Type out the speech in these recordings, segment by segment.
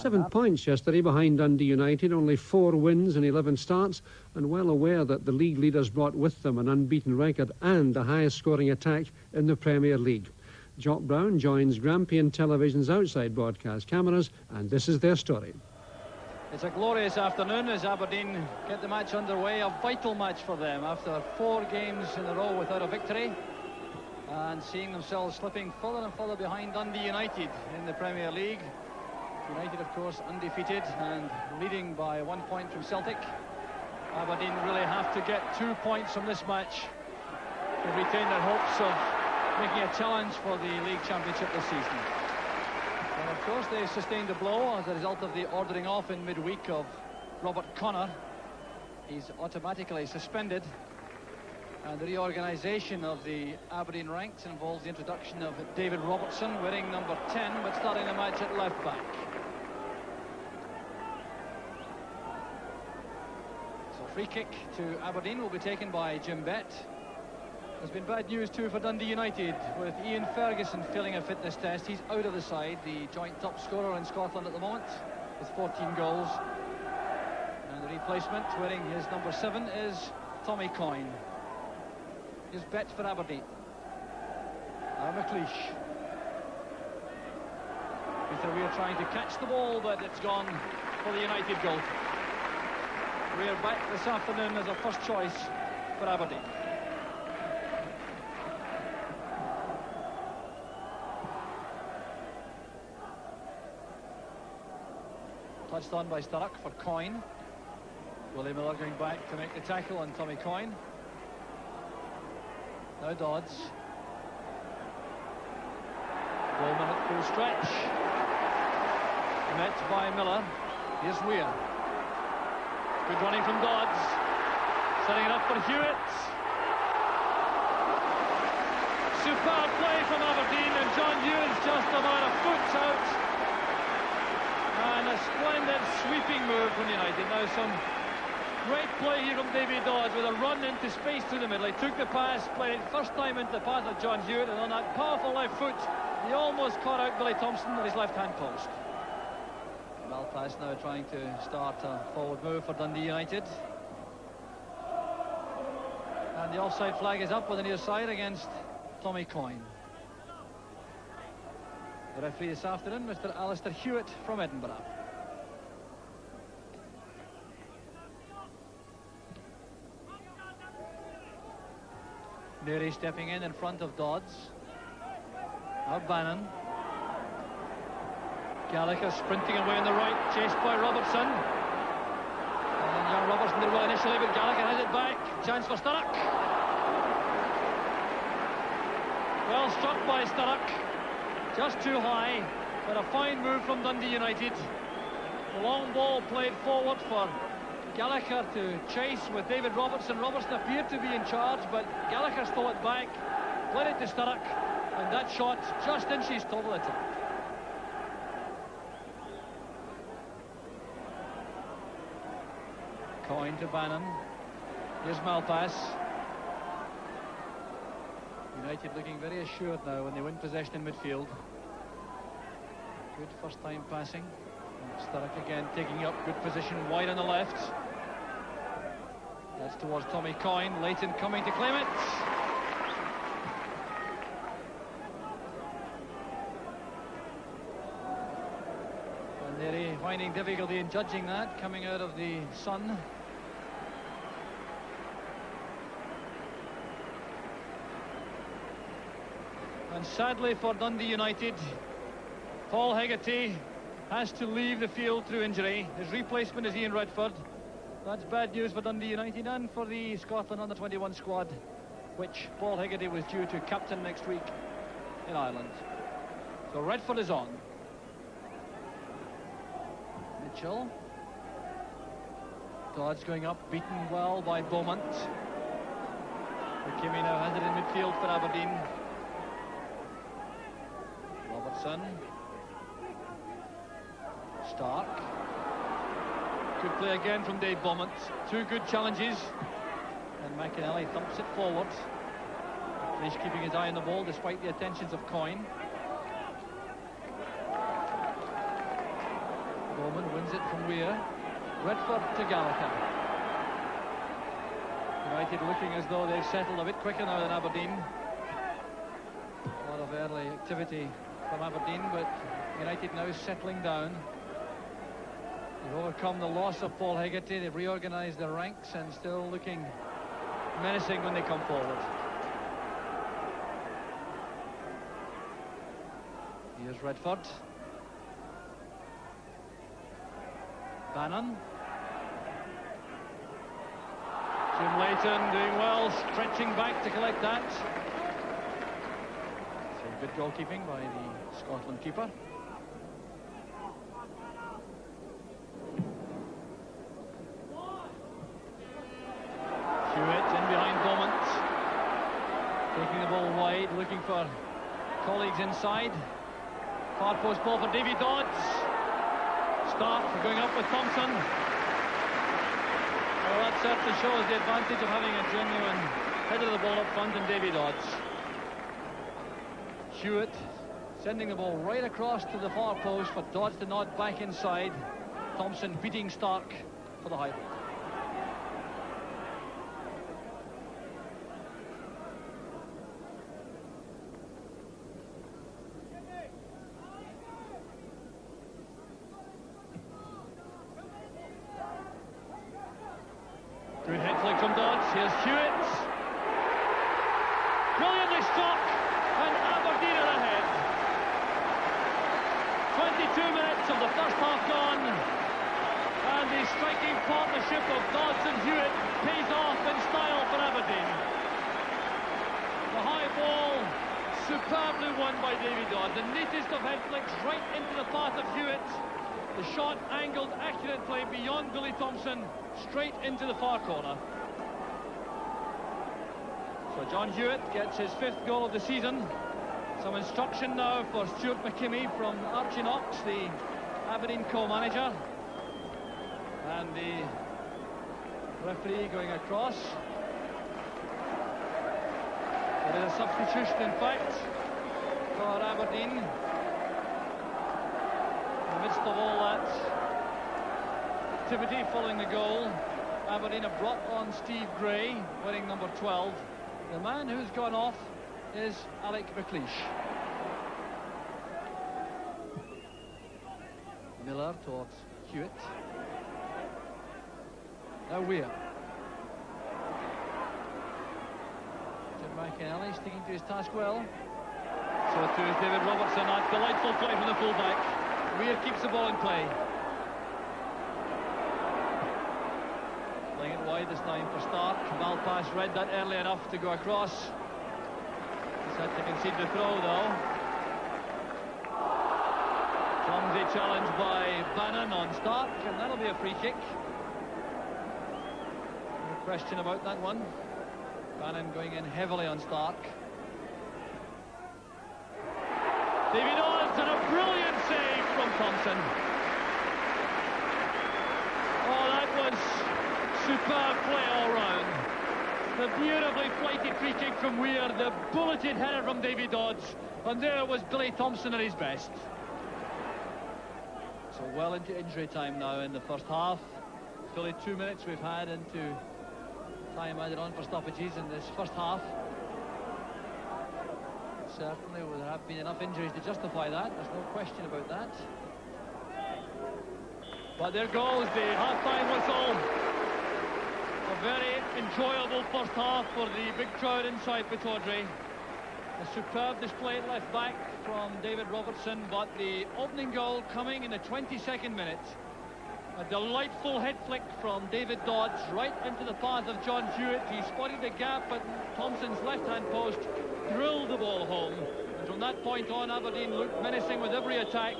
7 points yesterday behind Dundee United, only 4 wins in 11 starts, and well aware that the league leaders brought with them an unbeaten record and the highest scoring attack in the Premier League. Jock Brown joins Grampian Television's outside broadcast cameras, and this is their story. It's a glorious afternoon as Aberdeen get the match underway, a vital match for them after 4 games in a row without a victory and seeing themselves slipping further and further behind Dundee United in the Premier League. United, of course, undefeated and leading by 1 point from Celtic. Aberdeen really have to get 2 points from this match to retain their hopes of making a challenge for the League Championship this season. And of course, they sustained a blow as a result of the ordering off in midweek of Robert Connor. He's automatically suspended. And the reorganisation of the Aberdeen ranks involves the introduction of David Robertson, wearing number 10, but starting the match at left back. So free kick to Aberdeen will be taken by Jim Bett. There's been bad news too for Dundee United, with Ian Ferguson failing a fitness test. He's out of the side, the joint top scorer in Scotland at the moment, with 14 goals. And the replacement, wearing his number 7, is Tommy Coyne. Is Bet for Aberdeen. McLeish. Peter Weir trying to catch the ball, but it's gone for the United goal. Weir back this afternoon as a first choice for Aberdeen. Touched on by Sturrock for Coyne. Willie Miller going back to make the tackle on Tommy Coyne. Now Dodds. Bowman at full stretch. Met by Miller. Here's Weir. Good running from Dodds. Setting it up for Hewitt. Superb play from Aberdeen, and John Hewit's just about a foot out. And a splendid sweeping move from United. Now some great play here from Davy Dodds with a run into space through the middle. He took the pass, played it first time into the path of John Hewitt, and on that powerful left foot, he almost caught out Billy Thompson at his left-hand post. Malpass now trying to start a forward move for Dundee United. And the offside flag is up on the near side against Tommy Coyne. The referee this afternoon, Mr. Alistair Hewitt from Edinburgh. Neary stepping in front of Dodds. Now Bannon. Gallagher sprinting away on the right, chased by Robertson. And young Robertson did well initially, but Gallagher has it back. Chance for Sturrock. Well struck by Sturrock. Just too high, but a fine move from Dundee United. The long ball played forward for Gallagher to chase with David Robertson. Robertson appeared to be in charge, but Gallagher stole it back, played it to Sturrock, and that shot just inches total attack. Coyne to Bannon. Here's Malpass. United looking very assured now when they win possession in midfield. Good first time passing. Sturrock again taking up good position wide on the left. That's towards Tommy Coyne. Leighton coming to claim it. And they're finding difficulty in judging that, coming out of the sun. And sadly for Dundee United, Paul Hegarty has to leave the field through injury. His replacement is Ian Redford. That's bad news for Dundee United and for the Scotland under-21 squad, which Paul Hegarty was due to captain next week in Ireland. So Redford is on. Mitchell. Dodds going up, beaten well by Beaumont. McKimmie now has it in midfield for Aberdeen. Robertson. Stark. Good play again from Dave Beaumont. 2 good challenges. And McInally thumps it forward. He's keeping his eye on the ball despite the attentions of Coyne. Bowman wins it from Weir. Redford to Gallagher. United looking as though they've settled a bit quicker now than Aberdeen. A lot of early activity from Aberdeen, but United now settling down. They've overcome the loss of Paul Hegarty. They've reorganised their ranks and still looking menacing when they come forward. Here's Redford. Bannon. Jim Leighton doing well, stretching back to collect that. So good goalkeeping by the Scotland keeper. Hewitt in behind Beaumont. Taking the ball wide, looking for colleagues inside. Far post ball for Davy Dodds. Stark going up with Thompson. Well, that certainly shows the advantage of having a genuine header of the ball up front in Davy Dodds. Hewitt sending the ball right across to the far post for Dodds to nod back inside. Thompson beating Stark for the high ball. Good head flick from Dodds. Here's Hewitt. Brilliantly struck, and Aberdeen are ahead. 22 minutes of the first half gone, and the striking partnership of Dodds and Hewitt pays off in style for Aberdeen. The high ball superbly won by Davy Dodds. The neatest of head flicks right into the path of Hewitt. The shot angled, accurate play beyond Billy Thompson, straight into the far corner. So John Hewitt gets his 5th goal of the season. Some instruction now for Stuart McKimmie from Archie Knox, the Aberdeen co-manager. And the referee going across. There is a substitution, in fact, for Aberdeen. In the midst of all that activity following the goal, Aberdeen have brought on Steve Gray, wearing number 12. The man who's gone off is Alec McLeish. Miller towards Hewitt. Now Weir. Jim McInally sticking to his task well. So too is David Robertson. A delightful play from the fullback. Weir keeps the ball in play. Playing it wide this time for Stark. Malpass read that early enough to go across. He's had to concede the throw though. Clumsy challenge by Bannon on Stark, and that'll be a free kick. No question about that one. Bannon going in heavily on Stark. David Odds and a brilliant save from Thompson. Oh, that was superb play all round. The beautifully flighted free kick from Weir, the bulleted header from Davy Dodds, and there was Billy Thompson at his best. So well into injury time now in the first half. Fully 2 minutes we've had into time added on for stoppages in this first half. Certainly would have been enough injuries to justify that, there's no question about that. But there goes the half-time whistle. A very enjoyable first half for the big crowd inside Pittodrie. A superb display at left back from David Robertson, but the opening goal coming in the 22nd minute. A delightful head flick from David Dodds right into the path of John Hewitt. He spotted the gap at Thompson's left-hand post, drilled the ball home, and from that point on Aberdeen looked menacing with every attack.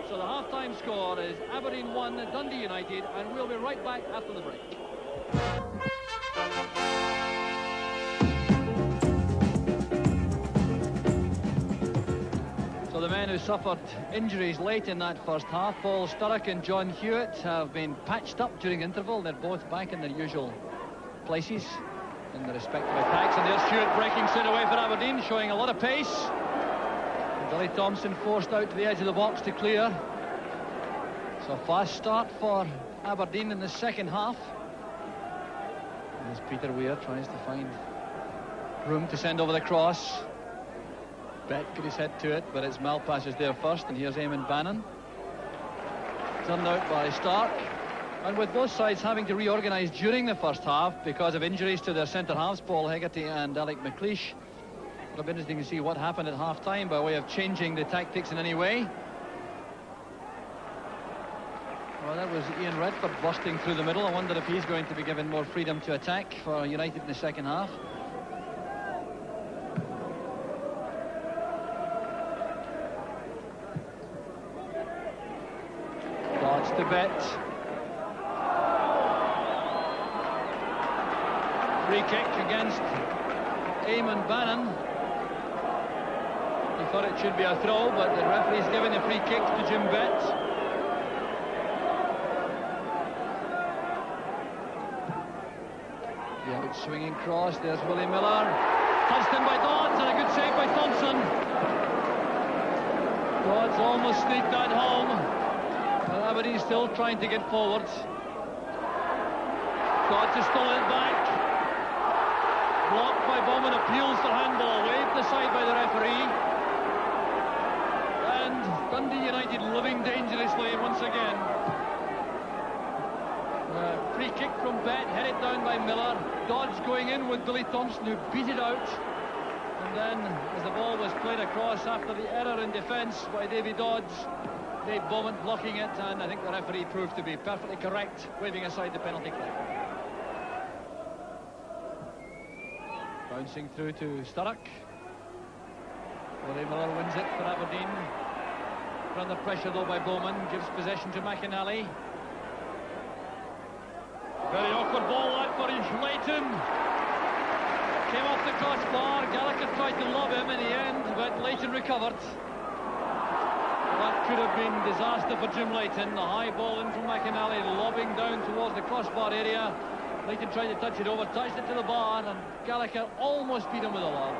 So the half-time score is Aberdeen 1, Dundee United, and we'll be right back after the break. So the men who suffered injuries late in that first half, Paul Sturrock and John Hewitt, have been patched up during interval. They're both back in their usual places in the respective attacks, and there's Hewitt breaking straight away for Aberdeen, showing a lot of pace. And Billy Thompson forced out to the edge of the box to clear. So fast start for Aberdeen in the second half. As Peter Weir tries to find room to send over the cross. Bet could his head to it, but it's Malpasses there first, and here's Eamon Bannon. Turned out by Stark. And with both sides having to reorganise during the first half because of injuries to their centre-halves, Paul Hegarty and Alec McLeish, it'll be interesting to see what happened at half-time by way of changing the tactics in any way. Well, that was Ian Redford busting through the middle. I wonder if he's going to be given more freedom to attack for United in the second half. Dodds to Bet. Free kick against Eamon Bannon. He thought it should be a throw, but the referee's given a free kick to Jim Bet. Swinging cross, there's Willie Miller. Touched in by Dodds, and a good save by Thompson. Dodds almost sneaked that home. But Aberdeen still trying to get forward. Dodds has stolen it back. Blocked by Bowman, appeals for handball, waved aside by the referee. And Dundee United living dangerously once again. Free kick from Bet, headed down by Miller. Dodds going in with Billy Thompson, who beat it out. And then, as the ball was played across after the error in defence by Davy Dodds, Dave Beaumont blocking it, and I think the referee proved to be perfectly correct, waving aside the penalty kick. Bouncing through to Sturrock. Willie Miller wins it for Aberdeen. Under pressure though by Bowman, gives possession to McInally. Very awkward ball that for Leighton. Came off the crossbar. Gallagher tried to lob him in the end, but Leighton recovered. That could have been disaster for Jim Leighton. The high ball in from McInally, lobbing down towards the crossbar area. Leighton tried to touch it over, touched it to the bar, and Gallagher almost beat him with a lob.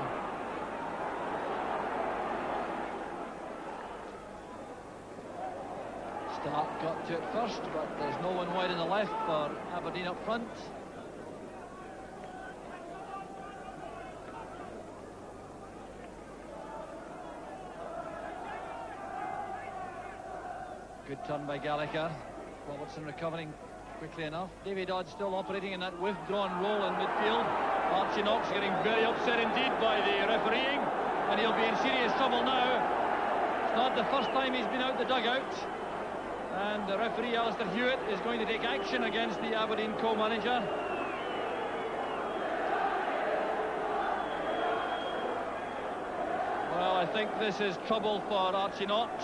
Stark got to it first, but there's no one wide on the left for Aberdeen up front. Good turn by Gallagher. Robertson recovering quickly enough. Davy Dodds still operating in that withdrawn role in midfield. Archie Knox getting very upset indeed by the refereeing, and he'll be in serious trouble now. It's not the first time he's been out the dugout. And the referee, Alistair Hewitt, is going to take action against the Aberdeen co-manager. Well, I think this is trouble for Archie Knox.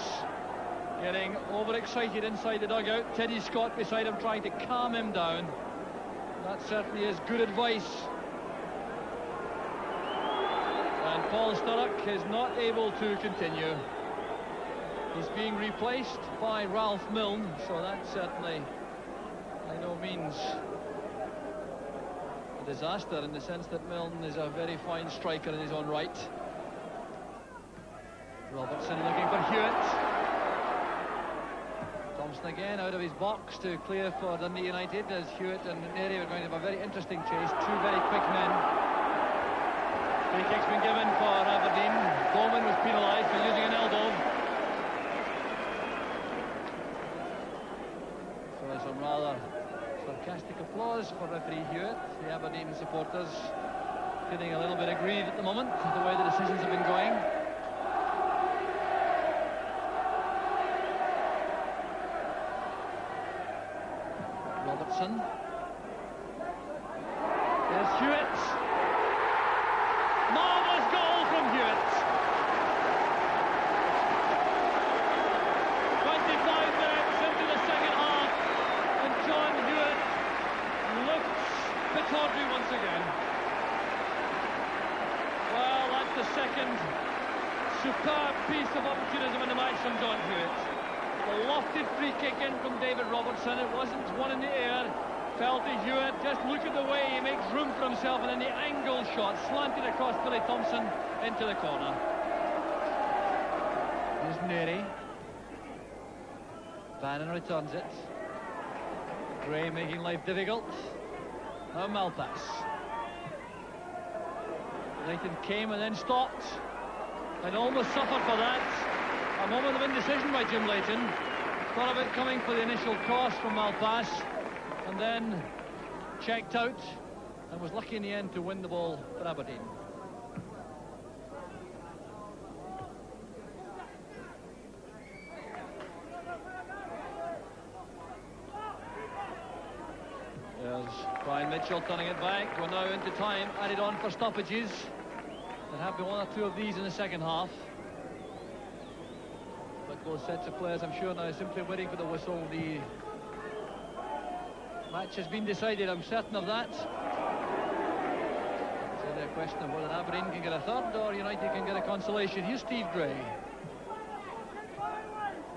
Getting overexcited inside the dugout. Teddy Scott beside him trying to calm him down. That certainly is good advice. And Paul Sturrock is not able to continue. He's being replaced by Ralph Milne, so that's certainly by no means a disaster, in the sense that Milne is a very fine striker in his own right. Robertson looking for Hewitt. Thompson again out of his box to clear for Dundee United, as Hewitt and Neri are going to have a very interesting chase. Two very quick men. Free kick's been given for Aberdeen. Bowman was penalised for using an elbow. Some rather sarcastic applause for referee Hewitt. The Aberdeen supporters feeling a little bit aggrieved at the moment with the way the decisions have been going. Robertson. There's Hewitt. Marvellous goal from Hewitt. 25 minutes into the second half. John Hewitt looks Pittodrie once again. Well, that's the second superb piece of opportunism in the match from John Hewitt. The lofted free kick in from David Robertson. It wasn't one in the air. Fell to Hewitt. Just look at the way he makes room for himself, and then the angle shot slanted across Billy Thompson into the corner. Here's Neri. Bannon returns it. Gray making life difficult. Now Malpass. Leighton came and then stopped, and almost suffered for that. A moment of indecision by Jim Leighton. Thought of it coming for the initial cross from Malpass, and then checked out, and was lucky in the end to win the ball for Aberdeen. There's Brian Mitchell turning it back. We're now into time, added on for stoppages. There have been one or two of these in the second half. But both sets of players, I'm sure, now simply waiting for the whistle. The match has been decided, I'm certain of that. It's only a question of whether Aberdeen can get a third or United can get a consolation. Here's Steve Gray.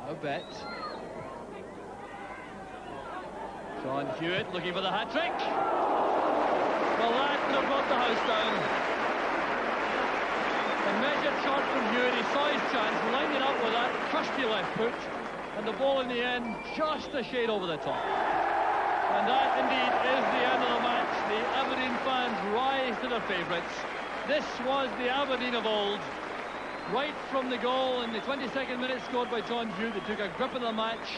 Now Bet. John Hewitt looking for the hat-trick. Well, that could have brought the house down. A measured shot from Hewitt, he saw his chance, lined it up with that crusty left foot, and the ball in the end just a shade over the top. And that indeed is the end of the match. The Aberdeen fans rise to their favourites. This was the Aberdeen of old. Right from the goal in the 22nd minute scored by John Hewitt, they took a grip of the match.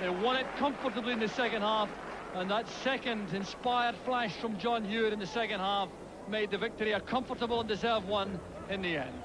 They won it comfortably in the second half, and that second inspired flash from John Hewitt in the second half made the victory a comfortable and deserved one in the end.